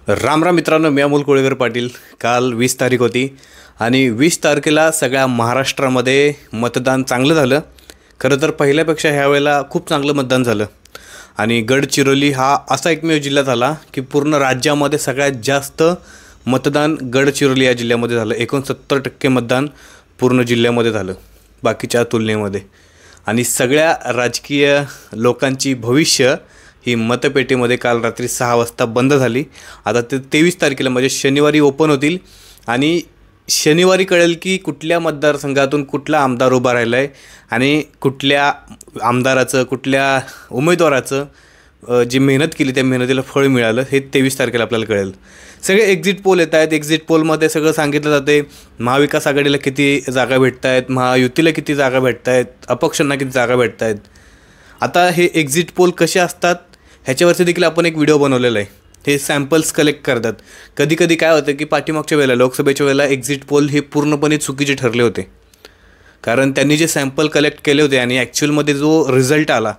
राम राम मित्रांनो, मी अमोल कोळेकर पाटील. काल 20 तारीख होती आणि 20 तारखेला सगळ्या महाराष्ट्रामध्ये मतदान चांगलं झालं. खरं तर पहिल्यापेक्षा ह्या वेळेला खूप चांगलं मतदान झालं आणि गडचिरोली हा असा एकमेव जिल्हा झाला की पूर्ण राज्यामध्ये सगळ्यात जास्त मतदान गडचिरोली या जिल्ह्यामध्ये झालं. 69% मतदान पूर्ण जिल्ह्यामध्ये झालं बाकीच्या तुलनेमध्ये. आणि सगळ्या राजकीय लोकांची भविष्य ही मतपेटीमध्ये काल रात्री 6 वाजता बंद झाली. आता ते 23 तारखेला म्हणजे शनिवारी ओपन होतील आणि शनिवारी कळेल की कुठल्या मतदारसंघातून कुठला आमदार उभा राहिला आहे आणि कुठल्या आमदाराचं कुठल्या उमेदवाराचं जी मेहनत केली त्या मेहनतीला फळ मिळालं हे 23 तारखेला आपल्याला कळेल. सगळे एक्झिट पोल येत आहेत. एक्झिट पोलमध्ये सगळं सांगितलं जाते. महाविकास आघाडीला किती जागा भेटत आहेत, महायुतीला किती जागा भेटत आहेत, अपक्षांना किती जागा भेटत आहेत. आता हे एक्झिट पोल कसे असतात ह्याच्यावरती देखील आपण एक व्हिडिओ बनवलेला आहे. हे सॅम्पल्स कलेक्ट करतात. कधी कधी काय होतं की पाठीमागच्या वेळेला लोकसभेच्या वेळेला एक्झिट पोल हे पूर्णपणे चुकीचे ठरले होते, कारण त्यांनी जे सॅम्पल कलेक्ट केले होते आणि ॲक्च्युअलमध्ये जो रिझल्ट आला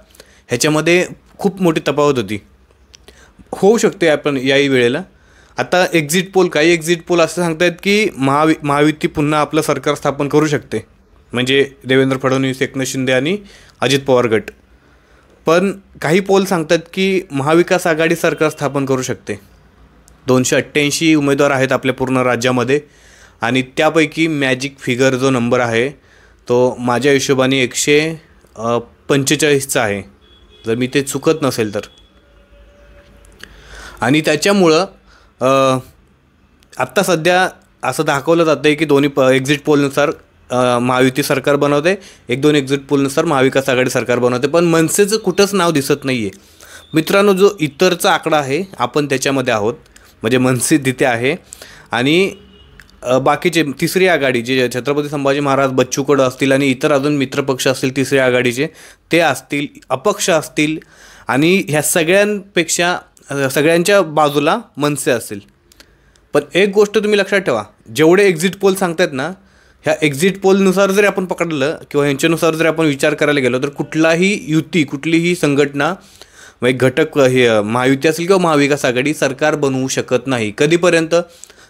ह्याच्यामध्ये खूप मोठी तफावत होती. होऊ शकते आपण याही वेळेला. आता काही एक्झिट पोल असं सांगतायत की महायुती पुन्हा आपलं सरकार स्थापन करू शकते, म्हणजे देवेंद्र फडणवीस, एकनाथ शिंदे आणि अजित पवार गट. पण काही पोल सांगतात की महाविकास आघाडी सरकार स्थापन करू शकते. 288 उमेदवार आहेत आपल्या पूर्ण राज्यामध्ये आणि त्यापैकी मॅजिक फिगर जो नंबर आहे तो माझ्या हिशोबाने 145चा आहे, जर मी ते चुकत नसेल तर. आणि त्याच्यामुळं आत्ता सध्या असं दाखवलं जातं आहे की दोन्ही एक्झिट पोलनुसार महायुती सरकार बनवते, 1-2 एक्झिट पोलनुसार महाविकास आघाडी सरकार बनवते. पण मनसेचं कुठंच नाव दिसत नाही आहे मित्रांनो. जो इतरचा आकडा आहे आपण त्याच्यामध्ये आहोत, म्हणजे मनसे तिथे आहे आणि बाकीचे तिसरी आघाडी जे छत्रपती संभाजी महाराज, बच्चू कडू असतील आणि इतर अजून मित्रपक्ष असतील तिसऱ्या आघाडीचे ते असतील, अपक्ष असतील आणि ह्या सगळ्यांपेक्षा सगळ्यांच्या बाजूला मनसे असेल. पण एक गोष्ट तुम्ही लक्षात ठेवा, जेवढे एक्झिट पोल सांगतायत ना ह्या एक्झिट पोलनुसार जरी आपण पकडलं किंवा ह्यांच्यानुसार जरी आपण विचार करायला गेलो तर कुठलाही युती, कुठलीही संघटना म्हणजे घटक हे महायुती असेल किंवा महाविकास आघाडी सरकार बनवू शकत नाही. कधीपर्यंत?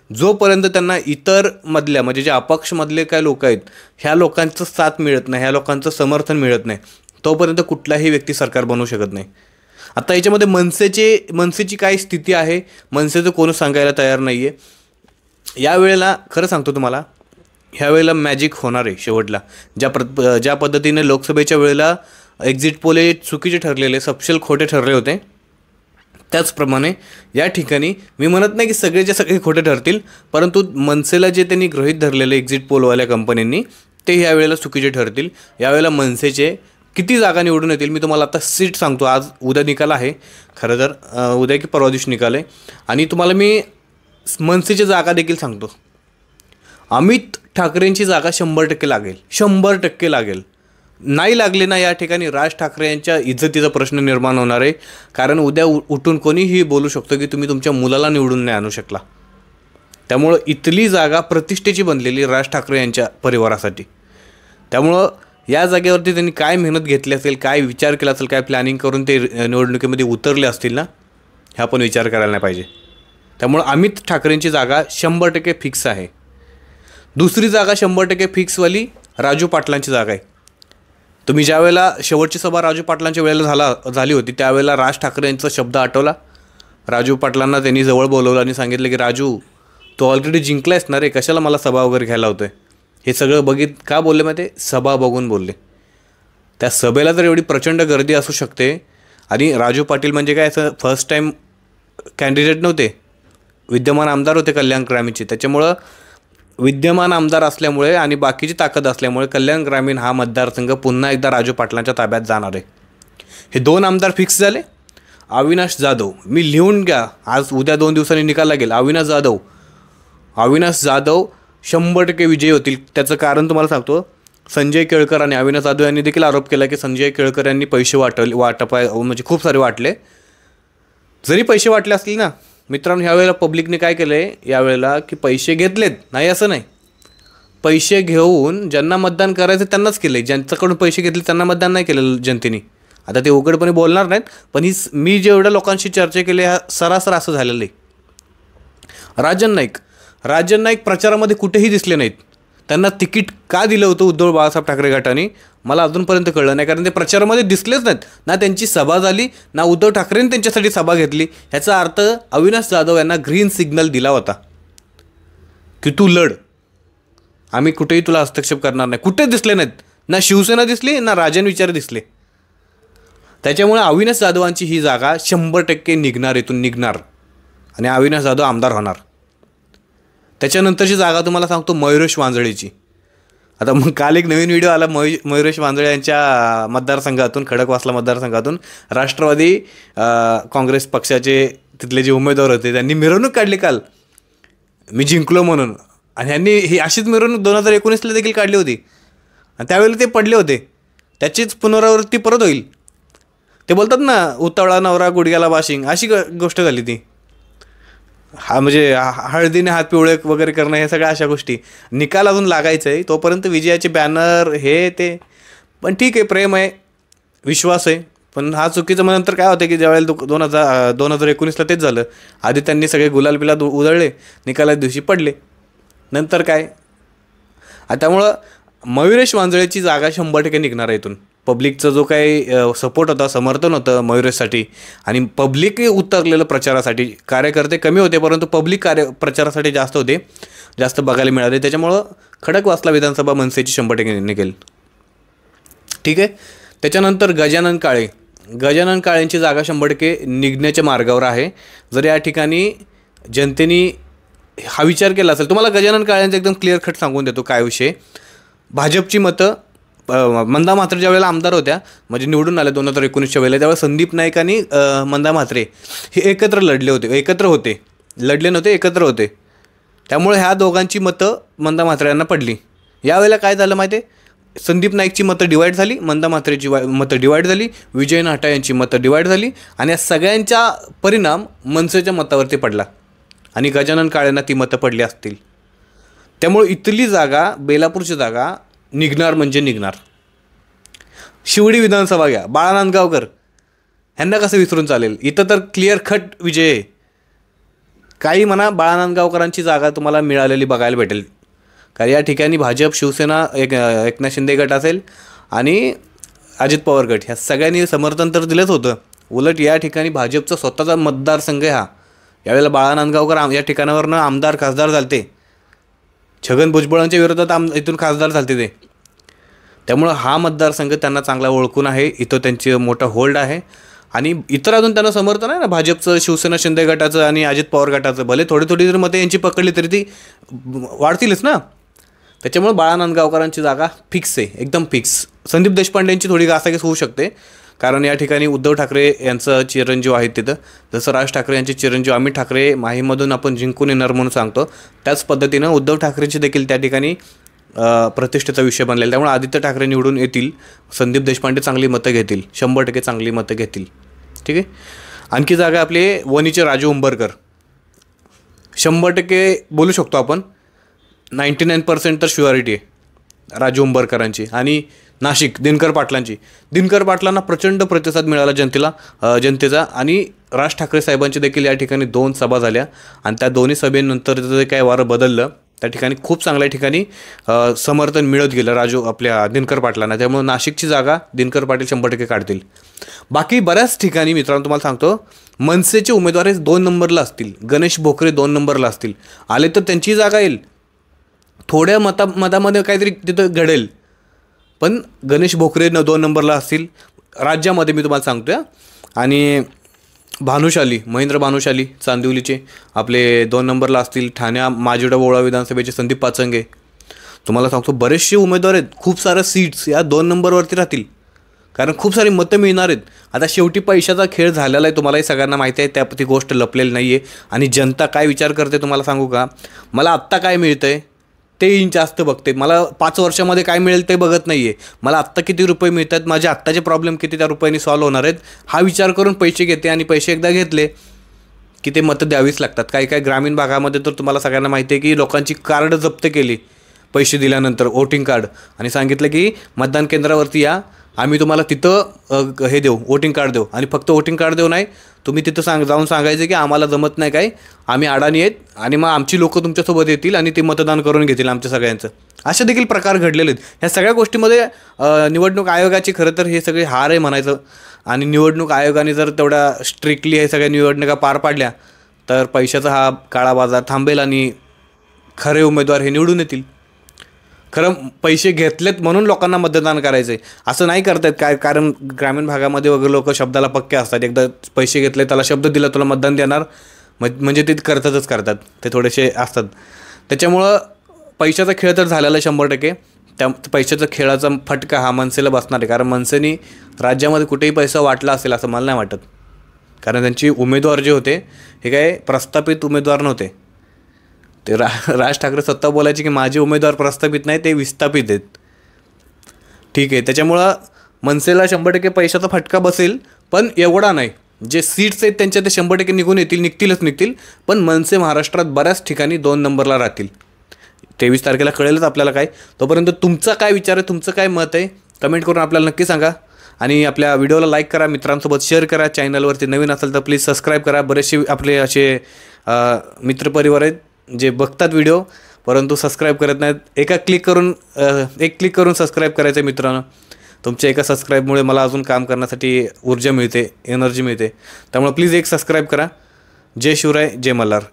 जोपर्यंत त्यांना इतर मधल्या म्हणजे जे अपक्षमधले काय लोक आहेत ह्या लोकांचं साथ मिळत नाही, ह्या लोकांचं समर्थन मिळत नाही, तोपर्यंत कुठलाही व्यक्ती सरकार बनवू शकत नाही. आता याच्यामध्ये मनसेची काय स्थिती आहे, मनसेचं कोण सांगायला तयार नाही आहे. यावेळेला खरं सांगतो तुम्हाला, ह्यावेळेला मॅजिक होणार आहे शेवटला. ज्या पद्धतीने लोकसभेच्या वेळेला एक्झिट पोल हे चुकीचे ठरलेले, सपशेल खोटे ठरले होते, त्याचप्रमाणे या ठिकाणी मी म्हणत नाही की सगळेचे सगळे खोटे ठरतील, परंतु मनसेला जे त्यांनी गृहीत धरलेले एक्झिट पोलवाल्या कंपन्यांनी ते यावेळेला चुकीचे ठरतील. यावेळेला मनसेचे किती जागा निवडून येतील मी तुम्हाला आता सीट सांगतो. उद्या निकाल आहे, खरं तर उद्या की परवा दिवशी निकाल आहे आणि तुम्हाला मी मनसेची जागा देखील सांगतो. अमित ठाकरेंची जागा 100% लागेल, 100% लागेल. नाही लागले ना या ठिकाणी राज ठाकरे यांच्या इज्जतीचा प्रश्न निर्माण होणार आहे, कारण उद्या उठून कोणीही बोलू शकतो की तुम्ही तुमच्या मुलाला निवडून नाही आणू शकला. त्यामुळं इथली जागा प्रतिष्ठेची बनलेली राज ठाकरे यांच्या परिवारासाठी. त्यामुळं या जागेवरती त्यांनी काय मेहनत घेतली असेल, काय विचार केला असेल, काय प्लॅनिंग करून ते निवडणुकीमध्ये उतरले असतील ना, ह्या पण विचार करायला नाही पाहिजे. त्यामुळं अमित ठाकरेंची जागा 100% फिक्स आहे. दुसरी जागा 100% फिक्सवाली राजू पाटलांची जागा आहे. तुम्ही ज्या वेळेला शेवटची सभा राजू पाटलांच्या वेळेला झाली होती त्यावेळेला राज ठाकरे यांचा शब्द आठवला. राजू पाटलांना त्यांनी जवळ बोलवलं आणि सांगितलं की राजू तू ऑलरेडी जिंकलायस ना रे, कशाला मला सभा वगैरे घ्यायला होतं आहे. हे सगळं का बोलले माहिती आहे? सभा बघून बोलले. त्या सभेला तर एवढी प्रचंड गर्दी असू शकते आणि राजू पाटील म्हणजे काय असं फर्स्ट टाईम कॅन्डिडेट नव्हते, विद्यमान आमदार होते कल्याण ग्रामीणचे. त्याच्यामुळं विद्यमान आमदार असल्यामुळे आणि बाकीची ताकद असल्यामुळे कल्याण ग्रामीण हा मतदारसंघ पुन्हा एकदा राजू पाटलांच्या ताब्यात जाणार आहे. हे 2 आमदार फिक्स झाले. अविनाश जाधव, मी लिहून घ्या, आज उद्या 2 दिवसांनी निकाल लागेल. अविनाश जाधव 100% विजयी होतील. त्याचं कारण तुम्हाला सांगतो. संजय केळकर आणि अविनाश जाधव यांनी देखील आरोप केला की संजय केळकर यांनी पैसे म्हणजे खूप सारे वाटले. जरी पैसे वाटले असतील ना मित्रांनो, ह्यावेळेला पब्लिकने काय केलं आहे यावेळेला की पैसे घेतलेत, नाही असं नाही, पैसे घेऊन ज्यांना मतदान करायचं त्यांनाच केलं आहे. ज्यांच्याकडून पैसे घेतले त्यांना मतदान नाही केलेलं जनतेने. आता ते उघडपणे बोलणार नाहीत, पण मी जेवढ्या लोकांशी चर्चा केली ह्या सरासर असं झालेलं आहे. राजन नाईक प्रचारामध्ये कुठेही दिसले नाहीत. त्यांना तिकीट का दिलं होतं उद्धव बाळासाहेब ठाकरे गटाने मला अजूनपर्यंत कळलं नाही, कारण ते प्रचारामध्ये दिसलेच नाहीत. ना त्यांची सभा झाली, ना उद्धव ठाकरेंनी त्यांच्यासाठी सभा घेतली. ह्याचा अर्थ अविनाश जाधव यांना ग्रीन सिग्नल दिला होता की तू लढ, आम्ही कुठेही तुला हस्तक्षेप करणार नाही. कुठेच दिसले नाहीत, ना शिवसेना दिसली, ना राजन विचार दिसले. त्याच्यामुळे अविनाश जाधवांची ही जागा 100% निघणार, इथून निघणार आणि अविनाश जाधव आमदार होणार. त्याच्यानंतरची जागा तुम्हाला सांगतो मयुरेश वांजळेची. आता मग काल एक नवीन व्हिडिओ आला मयुरेश वांजळे यांच्या मतदारसंघातून, खडकवासला मतदारसंघातून राष्ट्रवादी काँग्रेस पक्षाचे तिथले जे उमेदवार होते त्यांनी मिरवणूक काढली काल, मी जिंकलो म्हणून. आणि यांनी ही अशीच मिरवणूक 2019ला देखील काढली होती आणि त्यावेळेला ते पडले होते. त्याचीच पुनरावृत्ती परत होईल. ते बोलतात ना, उतावळा नवरा गुडघ्याला वाशिंग, अशी गोष्ट झाली ती. म्हणजे हळदीने हात पिवळे वगैरे करणं, हे सगळ्या अशा गोष्टी. निकाल अजून लागायचं आहे, तोपर्यंत विजयाचे बॅनर हे ते. पण ठीक आहे, प्रेम आहे, विश्वास आहे. पण हा चुकीचं मग नंतर काय होतं की ज्यावेळेला 2019ला तेच झालं. आधी त्यांनी सगळे गुलाल बिलाल उधळले, निकालाच्या दिवशी पडले. नंतर काय, त्यामुळं मयुरेश वांजळेची जागा 100% निघणार आहे इथून. पब्लिकचा जो काही सपोर्ट होता, समर्थन होतं मयुरेशसाठी, आणि पब्लिक उतरलेलं प्रचारासाठी. कार्यकर्ते कमी होते परंतु पब्लिक प्रचारासाठी जास्त होते, जास्त बघायला मिळाले. त्याच्यामुळं खडकवासला विधानसभा मनसेची 100% निघेल. ठीक आहे. त्याच्यानंतर गजानन काळेंची जागा 100% निघण्याच्या मार्गावर आहे. जर या ठिकाणी जनतेने हा विचार केला असेल, तुम्हाला गजानन काळेंचा एकदम क्लिअर कट सांगून देतो काय विषय. भाजपची मतं मंदा म्हात्रे ज्या वेळेला आमदार होत्या, म्हणजे निवडून आल्या 2019च्या वेळेला, त्यावेळेला संदीप नाईक आणि मंदा म्हात्रे हे एकत्र लढले होते, एकत्र होते. त्यामुळे ह्या दोघांची मतं मंदा म्हात्रे यांना पडली. यावेळेला काय झालं माहिती आहे, संदीप नाईकची मतं डिवाईड झाली, मंदा म्हात्रेची मतं डिवाईड झाली, विजय नाहटा यांची मतं डिवाईड झाली, आणि या सगळ्यांचा परिणाम मनसेच्या मतावरती पडला आणि गजानन काळेंना ती मतं पडली असतील. त्यामुळे इथली जागा, बेलापूरची जागा निघणार म्हणजे निघणार. शिवडी विधानसभा घ्या, बाळा नांदगावकर ह्यांना कसं विसरून चालेल. इथं तर क्लिअर कट विजय आहे. काही म्हणा, बाळा नांदगावकरांची जागा तुम्हाला मिळालेली बघायला भेटेल. कारण या ठिकाणी भाजप, शिवसेना, एकनाथ शिंदे गट असेल आणि अजित पवार गट, ह्या सगळ्यांनी समर्थन तर दिलंच होतं. उलट या ठिकाणी भाजपचा स्वतःचा मतदारसंघ हा. यावेळेला बाळा नांदगावकर या ठिकाणावरनं आमदार खासदार झालते. छगन भुजबळांच्या विरोधात इथून खासदार झालते ते. त्यामुळं हा मतदारसंघ त्यांना चांगला ओळखून आहे. इथं त्यांची मोठा होल्ड आहे आणि इतर अजून त्यांना समर्थन आहे ना भाजपचं, शिवसेना शिंदे गटाचं आणि अजित पवार गटाचं. भले थोडी जर मतं यांची पकडली तरी ती वाढतीलच ना. त्याच्यामुळे बाळा नांदगावकरांची जागा फिक्स आहे, एकदम फिक्स. संदीप देशपांडेंची थोडी घासाघीस होऊ शकते, कारण या ठिकाणी उद्धव ठाकरे यांचं चिरंजीव आहेत तिथं. जसं राज ठाकरे यांचे चिरंजीव अमित ठाकरे माहीमधून आपण जिंकून येणार म्हणून सांगतो, त्याच पद्धतीनं उद्धव ठाकरेंची देखील त्या ठिकाणी प्रतिष्ठेचा विषय बनलेला. त्यामुळे आदित्य ठाकरे निवडून येतील, संदीप देशपांडे चांगली मतं घेतील, 100% चांगली मतं घेतील. ठीक आहे. आणखी जागा आपले वणीचे राजू उंबरकर, 100% बोलू शकतो आपण, 99% तर शुअरिटी आहे राजू उंबरकरांची. आणि नाशिक दिनकर पाटलांना प्रचंड प्रतिसाद मिळाला जनतेचा. आणि राज ठाकरे साहेबांची देखील या ठिकाणी 2 सभा झाल्या आणि त्या दोन्ही सभेनंतर जे काय वारं बदललं, त्या ठिकाणी खूप चांगल्या ठिकाणी समर्थन मिळत गेलं आपल्या दिनकर पाटलांना. त्यामुळे नाशिकची जागा दिनकर पाटील 100% काढतील. बाकी बऱ्याच ठिकाणी मित्रांनो तुम्हाला सांगतो, मनसेचे उमेदवार हे 2 नंबरला असतील. गणेश भोकरे 2 नंबरला असतील. आले तर त्यांची जागा येईल. थोड्या मतामध्ये काहीतरी तिथं घडेल, पण गणेश भोकरे 2 नंबरला असतील राज्यामध्ये, मी तुम्हाला सांगतो. आणि महेंद्र भानुशाली चांदिवलीचे आपले 2 नंबरला असतील. ठाण्या माजिवडा बोळा विधानसभेचे संदीप पाचंगे. तुम्हाला सांगतो बरेचसे उमेदवार आहेत, खूप साऱ्या सीट्स या 2 नंबरवरती राहतील, कारण खूप सारी मतं मिळणार आहेत. आता शेवटी पैशाचा खेळ झालेला आहे, तुम्हालाही सगळ्यांना माहिती आहे. ती गोष्ट लपलेली नाही आहे. आणि जनता काय विचार करते तुम्हाला सांगू का, मला आत्ता काय मिळतं आहे ते जास्त बघते. मला 5 वर्षामध्ये काय मिळेल ते बघत नाही आहे. मला आत्ता किती रुपये मिळत आहेत, माझे आत्ताचे प्रॉब्लेम किती त्या रुपयांनी सॉल्व्ह होणार आहेत, हा विचार करून पैसे घेते. आणि पैसे एकदा घेतले की ते मतं द्यावीच लागतात. काही ग्रामीण भागामध्ये तर तुम्हाला सगळ्यांना माहिती आहे की लोकांची कार्ड जप्त केली पैसे दिल्यानंतर, वोटिंग कार्ड, आणि सांगितलं की मतदान केंद्रावरती या आम्ही तुम्हाला तिथं हे देऊ, वोटिंग कार्ड देऊ. आणि फक्त वोटिंग कार्ड देऊ नाही, तुम्ही तिथं जाऊन सांगायचं की आम्हाला जमत नाही काय, आम्ही अडाणी आहेत आणि मग आमची लोकं तुमच्यासोबत येतील आणि ते मतदान करून घेतील आमच्या सगळ्यांचं. असे देखील प्रकार घडलेले आहेत. ह्या सगळ्या गोष्टीमध्ये निवडणूक आयोगाची खरं तर हे सगळे हार आहे म्हणायचं. आणि निवडणूक आयोगाने जर तेवढ्या स्ट्रिक्टली हे सगळ्या निवडणुका पार पाडल्या तर पैशाचा हा काळा बाजार थांबेल आणि खरे उमेदवार हे निवडून येतील. खरं पैसे घेतलेत म्हणून लोकांना मतदान करायचं आहे असं नाही करतायत काय, कारण ग्रामीण भागामध्ये वगैरे लोक शब्दाला पक्के असतात. एकदा पैसे घेतले, त्याला शब्द दिला तुला मतदान देणार म्हणजे ते करतात. ते थोडेसे असतात. त्याच्यामुळं पैशाचा खेळ तर झालेला 100%. त्या पैशाचा खेळाचा फटका हा मनसेला बसणार आहे, कारण मनसेने राज्यामध्ये कुठेही पैसा वाटला असेल असं मला नाही वाटत. कारण त्यांची उमेदवार जे होते हे काय प्रस्थापित उमेदवार नव्हते. ते राज ठाकरे स्वतः बोलायचे की माझे उमेदवार प्रस्थापित नाही, ते विस्थापित आहेत. ठीक आहे, त्याच्यामुळं मनसेला 100% पैशाचा फटका बसेल, पण एवढा नाही. जे सीट्स आहेत त्यांच्या ते 100% निघतीलच. पण मनसे महाराष्ट्रात बऱ्याच ठिकाणी 2 नंबरला राहतील. 23 तारखेला कळेलच आपल्याला काय. तोपर्यंत तुमचा काय विचार आहे, तुमचं काय मत आहे, कमेंट करून आपल्याला नक्की सांगा. आणि आपल्या व्हिडिओला लाईक करा, मित्रांसोबत शेअर करा. चॅनलवरती नवीन असेल तर प्लीज सबस्क्राईब करा. बरेचसे आपले असे मित्रपरिवार आहेत जे बघतात व्हिडिओ परंतु सबस्क्राईब करत नाहीत. एक क्लिक करून सबस्क्राईब करायचं मित्रांनो. तुमच्या एका सबस्क्राईबमुळे मला अजून काम करण्यासाठी ऊर्जा मिळते, एनर्जी मिळते. त्यामुळे प्लीज एक सबस्क्राईब करा. जय शिवराय, जय मल्हार.